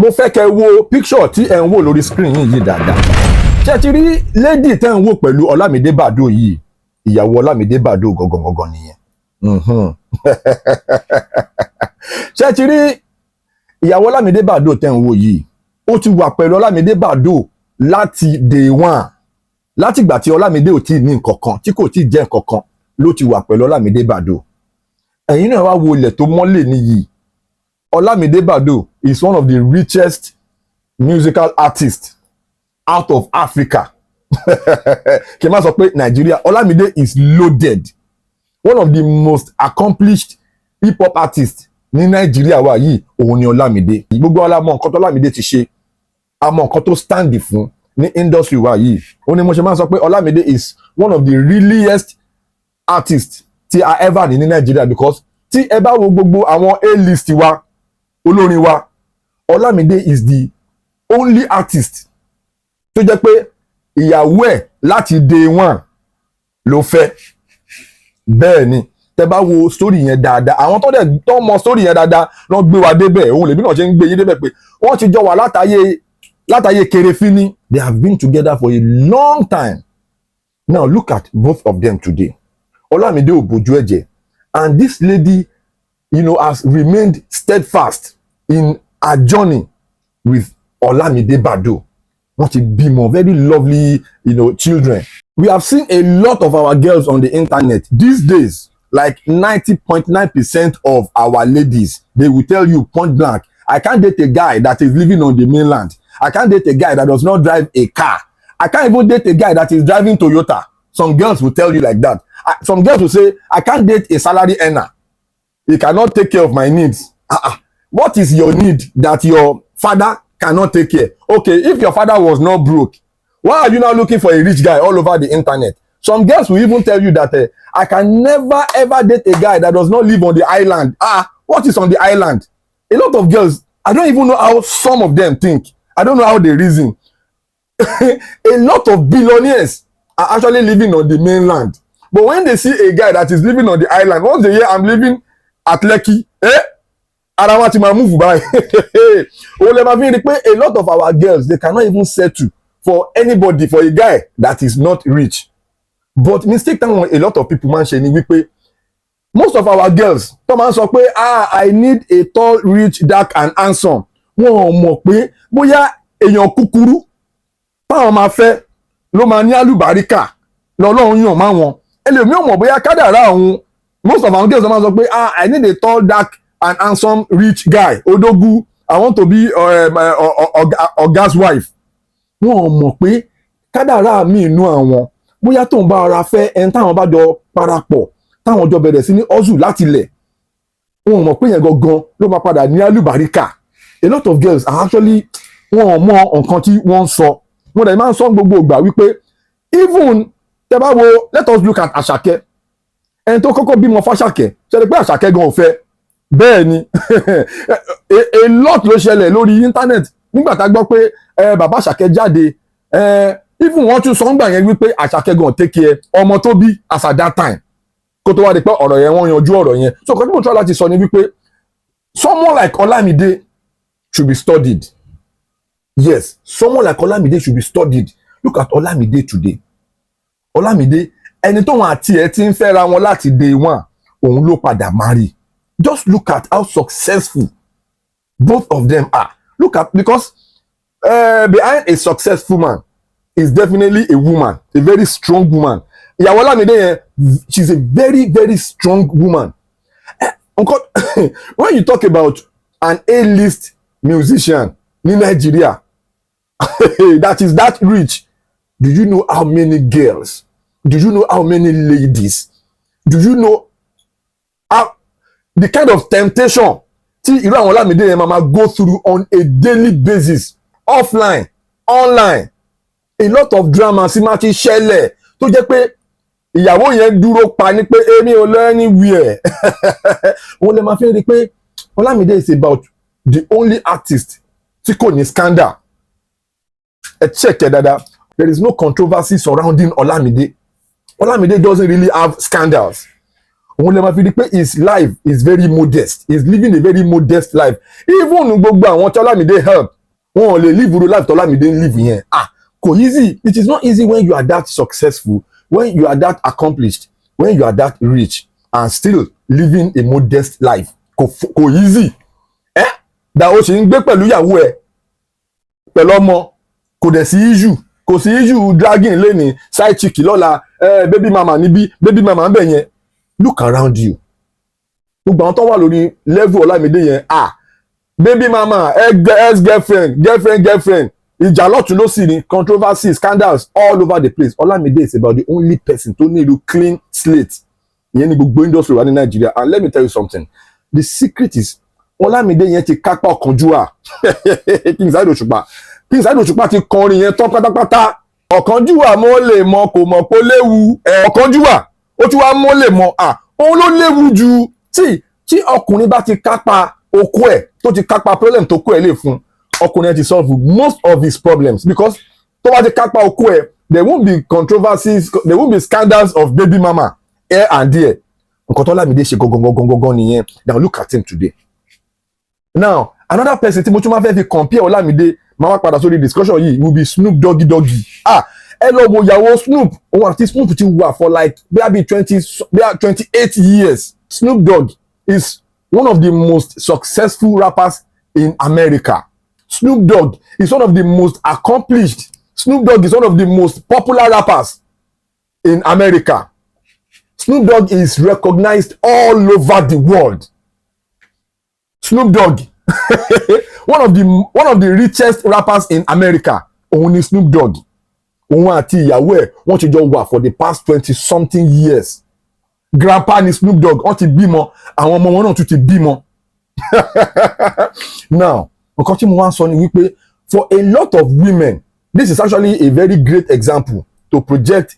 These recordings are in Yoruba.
mo fẹ́ kẹ́ wo picture tí ẹ̀ ń wò lórí screen yìí dáadáa. Ṣé ti rí lady tẹ́ ń wò pẹ̀lú Olamide Baddo yìí, ìyàwó Olamide Baddo gangan nìyẹn. Ṣé ti rí ìyàwó Olamide Baddo tẹ́ ń wò yìí, ó ti wà pẹ̀lú Olamide Baddo láti day one. Láti ìgbà tí Olamide ò tí ní nǹkan kan, tí kò tí jẹ́ nǹkan kan, ló ti wà pẹ̀lú Olamide Baddo. Ẹ̀yin náà wá wo ilẹ̀ tó mọ́lẹ̀ nìyí. Olamide Baddo is one of the richest musical artists out of Africa. Kí n má sọ pé Nigeria. Olamide is loaded. One of the most accomplished hip-hop artists ní Nigeria wa yìí, òun ni Olamide. Gbogbo wa mọ̀ nǹkan tó Olamide ti ṣe, a mọ̀ nǹkan tó stand fún ní industry wa yìí. Ó ní mo ṣe máa sọ pé Olamide is one of the realest artists tí a ever ní Nigeria, because tí ẹ bá wo gbogbo àwọn A-list wa, olórin wa, Olamide is the only artist tó jẹ́ pé ìyàwó ẹ̀ láti day one ló fẹ́. Bẹ́ẹ̀ ni tẹ́ bá wo story yẹn dáadáa, àwọn tó mọ story yẹn dáadáa ló gbé wa débẹ̀. Òun lèmi náà ṣe ń gbé yín débẹ̀ pé wọ́n ti jọ wà látàyè Kerefini. They have been together for a long time. Now look at both of them today. Olamide ò bójú ẹ̀jẹ̀, and this lady, has remained steadfast in her journey with Olamide Baddo. What a bímọ, very lovely, children. We have seen a lot of our girls on the internet these days. Like 90.9% of our ladies, they will tell you point blank, I can't date a guy that is living on the mainland. I can't date a guy that does not drive a car. I can't even date a guy that is driving Toyota. Some girls will tell you like that. Some girls will say, I can't date a salary earner. He cannot take care of my needs. What is your need that your father cannot take care? Okay, if your father was not broke, why are you now looking for a rich guy all over the internet? Some girls will even tell you that I can never ever date a guy that does not live on the island. What is on the island? A lot of girls, I don't even know how some of them think. I don't know how they reason. A lot of billionaires are actually living on the mainland. But when they see a guy that is living on the island, once they hear I'm living at Lekki, ara wọn ti máa move by. A lot of our girls, they cannot even settle for anybody, for a guy that is not rich. But mistake time a lot of people man ṣe ni wípé most of our girls tó máa ń sọ pé I need a tall, rich, dark and handsome. Wọ́n mọ̀ pé bóyá èèyàn kúkúrú táwọn máa fẹ́ ló máa ní àlùbáríkà lọ́lọ́run yàn máa wọn. Ẹlòmíì ò mọ̀ bóyá kádàrá òun. Most of our girls máa sọ pé I need a tall, dark and handsome, rich guy. Odogu, I want to be Oga's wife. Wọ́n mọ̀ pé kádàrá mi inú àwọn bóyá tóun bá ara fẹ́ ẹni táwọn bá jọ parapọ̀ táwọn jọ bẹ̀rẹ̀ sí ní ọ́zù láti lẹ̀. Wọ́n mọ̀ pé yẹn gangan ló máa padà ní àlùbáríkà. A lot of girls are actually wọ́n mọ nǹkan tí wọ́n ń sọ. Wọ́n dẹ̀ máa ń sọ gbogbo ìgbà wípé even tẹ́ bá wo, let us look at Àṣàkẹ́. Ẹni tó kọ́kọ́ bímọ f'Àṣàkẹ́, ṣe pé Àṣàkẹ́ gan ò fẹ́. Bẹ́ẹ̀ ni a lot ló ṣẹlẹ̀ lórí internet nígbà tá a gbọ́ pé bàbá Àṣàkẹ́ jáde. Even wọ́n tún sọ ń gbà yẹn wípé Àṣàkẹ́ gan take care ọmọ tó bí as at that time. Kó tó wá di pé ọ̀rọ̀ yẹn wọ́n yanjú ọ̀rọ̀ yẹn. So kò tí mo try láti sọ ni wípé someone like Olamide should be studied. Yes, someone like Olamide should be studied. Look at Olamide today. Olamide, ẹni tó wọn àti ẹ ti ń fẹ́ra wọn láti day one, òun ló padà marry. Just look at how successful both of them are. Look at, because behind a successful man is definitely a woman, a very strong woman. Ìyàwó Olamide, she's a very, very strong woman. When you talk about an A-list musician in Nigeria that is that rich, do you know how many girls? Do you know how many ladies? Do you know how the kind of temptation tí irú àwọn Olamide yẹn máa go through on a daily basis, offline, online? A lot of drama sí máa ti ṣẹlẹ̀ tó jẹ́ pé ìyàwó yẹn dúró pa ní pé èmi ò lọ anywhere. Wọ́n lè máa fi rí pé Olamide is about the only artist tí kò ní scandal. Check ẹ dáadáa. There is no controversy surrounding Olamide. Olamide doesn't really have scandals. òun lè máa fi rí pé his life is very modest, he is living a very modest life. Even gbogbo àwọn tí Olamide help, wọn ò lè live the life tí Olamide ń live yẹn. Kò easy. It is not easy when you are that successful, when you are that accomplished, when you are that rich and still living a modest life. Kò easy. Da o ṣe ń gbé pẹ̀lú ìyàwó ẹ̀, pẹ̀lú ọmọ, kò dẹ̀ sí issue. Kò sí issue dragging lẹ́ni side chick lọ́la, baby mama níbí, baby mama ń bẹ̀ yẹn. Look around you. Gbogbo àwọn tó wà lórí level Olamide yẹn, baby mama, girlfriend, ìjà lọ́tún ló sì ní, controversy, scandals all over the place. Olamide is about the only person tó ní ìlú clean slate. Ìyẹn ni gbogbo industry wà ní Nigeria. And let me tell you something. The secret is Olamide yẹn ti kápá ọ̀kánjúwà. King Saheed Òṣùpá ti kọrin yẹn tán pátápátá. Ọ̀kánjúwà mo lè mọ kò mọ̀ pé ó léwu. Ọ̀kánjúwà ó tún wá mo lè mọ òun ló léwu jù. Tí ọkùnrin bá ti kápá okó ẹ̀ tó ti kápá problem tó kó ẹ̀ lè fún, ọkùnrin ẹ̀ ti solve most of his problems, because tó bá ti kápá okó ẹ̀, there won't be controversies, there won't be scandals of baby mama here and there. Nǹkan tó Olamide ṣe gangan nìyẹn. Now look at him today. Now another person tí mo tún máa fẹ́ fi compare Olamide, máa wá padà sórí discussion yìí, will be Snoop Doggy. Ẹ lọ wo ìyàwó Snoop, òun àti Snoop ti wà for like maybe 28 years. Snoop Dogg is one of the most successful rappers in America. Snoop Dogg is one of the most accomplished. Snoop Dogg is one of the most popular rappers in America. Snoop Dogg is recognized all over the world. Snoop Dogg, one of the richest rappers in America. Òun ni Snoop Dogg. Òun àti ìyàwó ẹ̀ wọ́n ti jọ wà for the past 20-something years. Grandpa ni Snoop Dogg, wọ́n ti bímọ, àwọn ọmọ wọn náà tún ti bímọ. Now, nǹkan tí mo wá ń sọ ni wípé for a lot of women, this is actually a very great example to project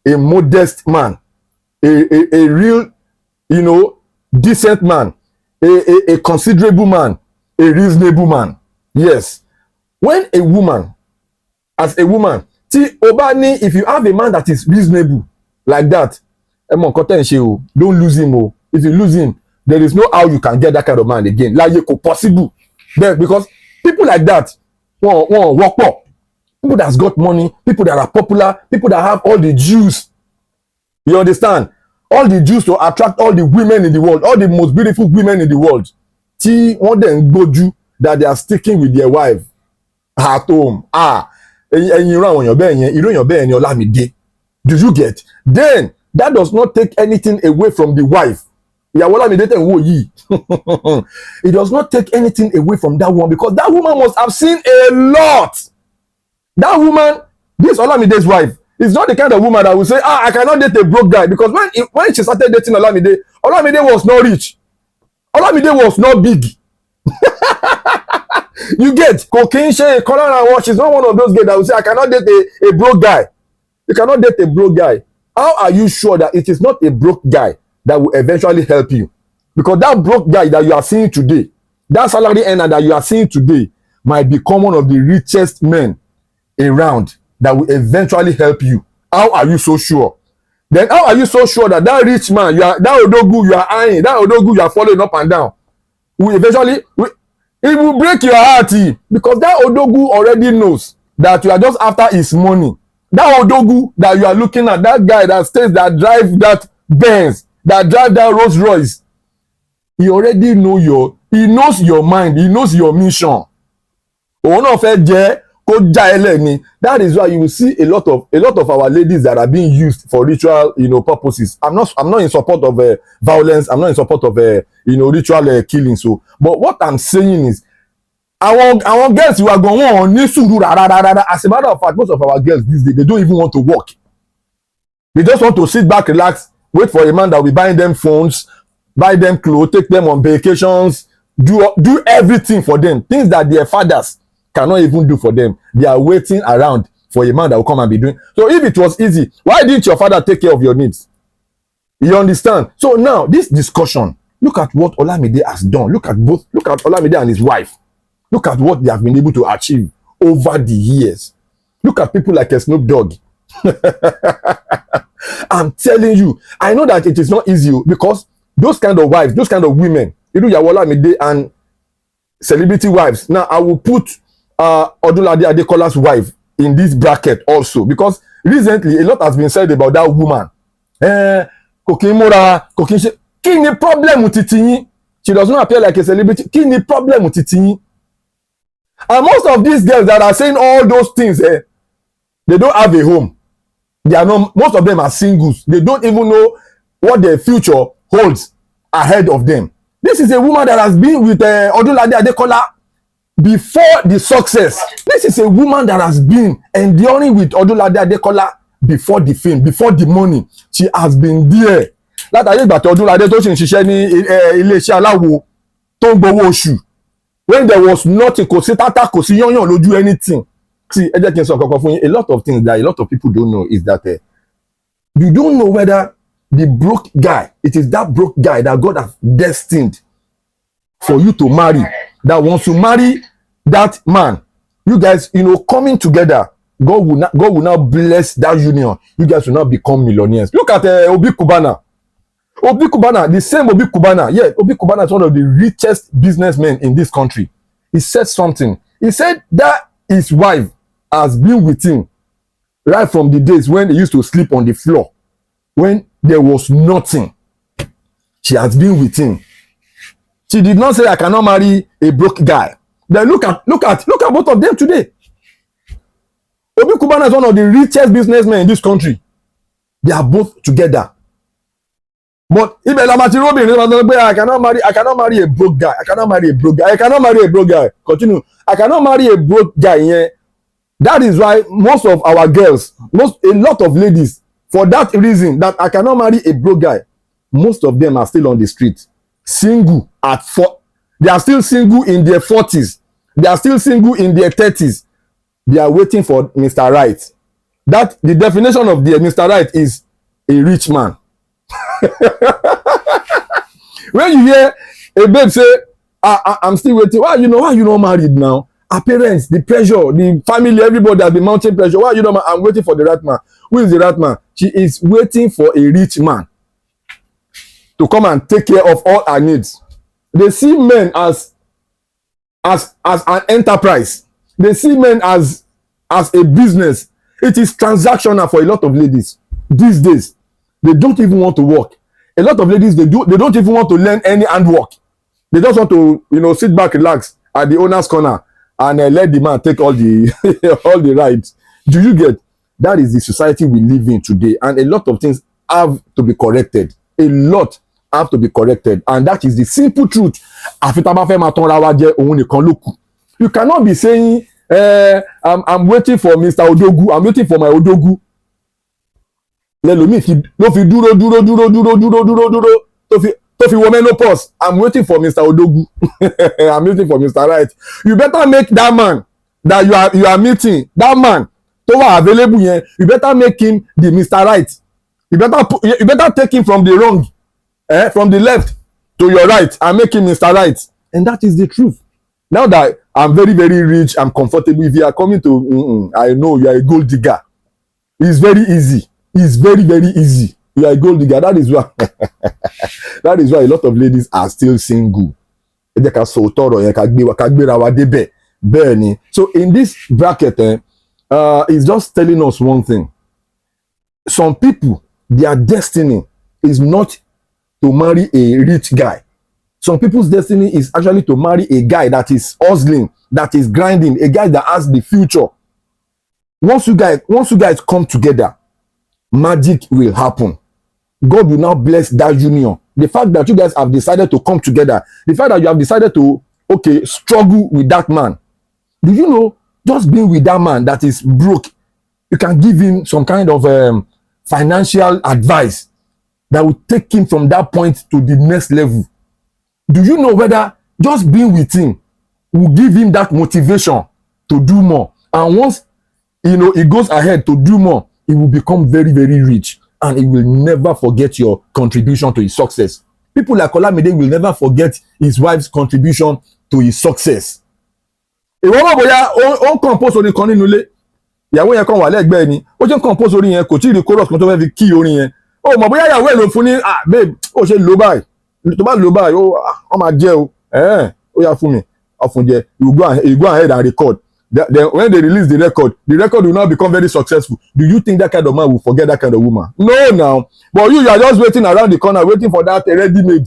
a modest man, a real, decent man, a considerable man, a reasonable man. Yes. When a woman, as a woman, if you have a man that is reasonable like that, don't lose him. If you lose him, there is no how you can get that kind of man again. Like possible. Because people like that won't work up. People that's got money, people that are popular, people that have all the juice. You understand? All the juice to attract all the women in the world, all the most beautiful women in the world. One then go do that they are sticking with their wife at home. Do you get? Then that does not take anything away from the wife. It does not take anything away from that woman, because that woman must have seen a lot. That woman, this Olamide's wife, is not the kind of woman that will say, I cannot date a broke guy. Because when she started dating Olamide was not rich. Olamide was not big. You get? She's not one of those guys that will say, I cannot date a broke guy. You cannot date a broke guy. How are you sure that it is not a broke guy that will eventually help you? Because that broke guy that you are seeing today, that salary earner that you are seeing today, might become one of the richest men around that will eventually help you. How are you so sure? Then how are you so sure that that rich man, that odogu you are eyeing, that odogu you are following up and down, will eventually, it will break your heart, because that odogu already knows that you are just after his money. That odogu that you are looking at, that guy that stays, that drive that Benz, that drive that Rolls Royce, he already he knows your mind, he knows your mission. That is why you will see a lot of our ladies that are being used for ritual, purposes. I'm not in support of violence. I'm not in support of ritual killing. So, but what I'm saying is, our girls who are going on, as a matter of fact, most of our girls these days, they don't even want to work. They just want to sit back, relax, wait for a man that will buy them phones, buy them clothes, take them on vacations, do everything for them. Things that their fathers cannot even do for them. They are waiting around for a man that will come and be doing. So if it was easy, why didn't your father take care of your needs? You understand? So now this discussion, look at what Olamide has done. Look at Olamide and his wife. Look at what they have been able to achieve over the years. Look at people like a Snoop Dogg. I'm telling you, I know that it is not easy because those kind of wives, those kind of women, you know, Olamide and celebrity wives. Now I will put Odunlade Adekola's wife in this bracket also because recently a lot has been said about that woman. Kokimura, Kokinse. Kí ni problem titi yín? She does not appear like a celebrity. Kí ni problem titi yín? And most of these girls that are saying all those things, they don't have a home. They are not. Most of them are singles. They don't even know what their future holds ahead of them. This is a woman that has been with Odunlade Adekola before the success. This is a woman that has been enduring with Odunlade Adekola before the fame, before the money. She has been there. Látàrí ìgbà tí Odunlade tó ṣì ń ṣiṣẹ́ ní iléeṣẹ́ aláwo tó ń gbowó oṣù. When there was nothing, kò sí tátà, kò sí yányàn lójú anything. See, ẹ jẹ́ kí n sọ kankan fún yín. A lot of things that a lot of people don't know is that you don't know whether the broke guy, it is that broke guy that God has destined for you to marry. That once you marry that man, you guys, you know, coming together, God will now bless that union. You guys will now become millionaires. Look at Obi Kubana. Obi Kubana, the same Obi Kubana. Yeah, Obi Kubana is one of the richest businessmen in this country. He said something. He said that his wife has been with him right from the days when he used to sleep on the floor, when there was nothing. She has been with him. She did not say, I cannot marry a broke guy. Then look at both of them today. Obi Kubana is one of the richest businessmen in this country. They are both together. But I cannot marry a broke guy. I cannot marry a broke guy. I cannot marry a broke guy. Continue. I cannot marry a broke guy. Yeah. That is why most of our girls, a lot of ladies, for that reason that I cannot marry a broke guy, most of them are still on the street, single at 4. They are still single in their 40s. They are still single in their 30s. They are waiting for Mr. Right. That the definition of the Mr. Right is a rich man. When you hear a babe say, I'm still waiting, why you not married now? Her parents, the pressure, the family, everybody has been mounting pressure. Why you not? I'm waiting for the right man. Who is the right man? She is waiting for a rich man to come and take care of all her needs. They see men as an enterprise. They see men as a business. It is transactional for a lot of ladies these days. They don't even want to work. A lot of ladies, they don't even want to learn any handwork. They just want to, sit back, relax at the owner's corner and let the man take all the all the rights. Do you get? That is the society we live in today, and a lot of things have to be corrected. A lot have to be corrected, and that is the simple truth. You cannot be saying, I'm waiting for Mr. Odogu. I'm waiting for my Odogu. No fi dúró tó fi wọ menopause. I'm waiting for Mr. Odogu. I'm waiting for Mr. Right. You better make that man that you are meeting, that man tó wà available yẹn, you better make him the Mr. Right. You better take him from the wrong, from the left to your right and make him Mr. Right. And that is the truth. Now that I'm very, very rich, I'm comfortable. If you are coming to, I know you are a gold digger. It's very easy. It's very, very easy. You are a gold digger. That is why a lot of ladies are still single. So in this bracket, it's just telling us one thing. Some people, their destiny is not to marry a rich guy. Some people's destiny is actually to marry a guy that is hustling, that is grinding, a guy that has the future. Once you guys come together, magic will happen. God will now bless that union. The fact that you guys have decided to come together, the fact that you have decided to, struggle with that man. Do you know, just being with that man that is broke, you can give him some kind of financial advice that will take him from that point to the next level. Do you know whether just being with him will give him that motivation to do more? And once, he goes ahead to do more, he will become very, very rich. And he will never forget your contribution to his success. People like Olamide will never forget his wife's contribution to his success. ìyàwó yẹn kàn wà lẹ́gbẹ̀ẹ́ ni ó ṣe ń compose orin yẹn kò tí ì rí chorus kan tó fẹ́ fi kí orin yẹn ó mọ̀ bóyá ìyàwó ẹ̀ ló fún ní babe ó ṣe lò báyìí tó bá lò báyìí ó máa jẹ́ o ó yá fún mi ọ̀fun jẹ you go ahead and record. Then when they release the record will now become very successful. Do you think that kind of man will forget that kind of woman? No, now. But you are just waiting around the corner, waiting for that ready-made.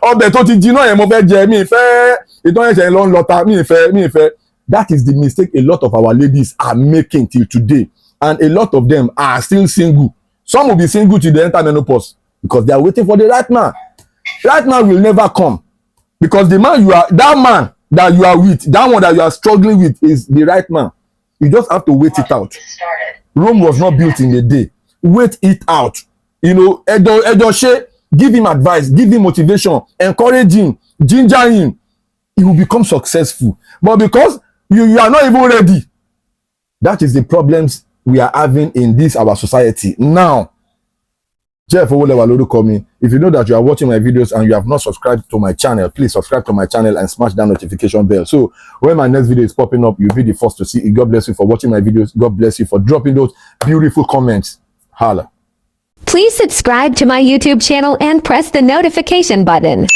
Ọbẹ̀ tó ti jiná yẹn mo fẹ́ jẹ mi fẹ́ ìtọ́ ẹ̀ṣẹ̀ lọ ń lọta mi fẹ́. That is the mistake a lot of our ladies are making till today, and a lot of them are still single. Some will be single till they enter menopause because they are waiting for the right man. Right man will never come because the man that man that you are with, that one that you are struggling with is the right man. You just have to wait it out. Rome was not built in a day. Wait it out. You know, Edo, give him advice, give him motivation, encourage him, ginger him. He will become successful. But because you are not even ready, that is the problems we are having in this our society now. Jeff Owolewa lorúkọ mi. If you know that you are watching my videos and you have not subscribed to my channel, please subscribe to my channel and smash that notification bell. So when my next video is popping up, you'll be the first to see it. God bless you for watching my videos. God bless you for dropping those beautiful comments. Holla. Please subscribe to my YouTube channel and press the notification button.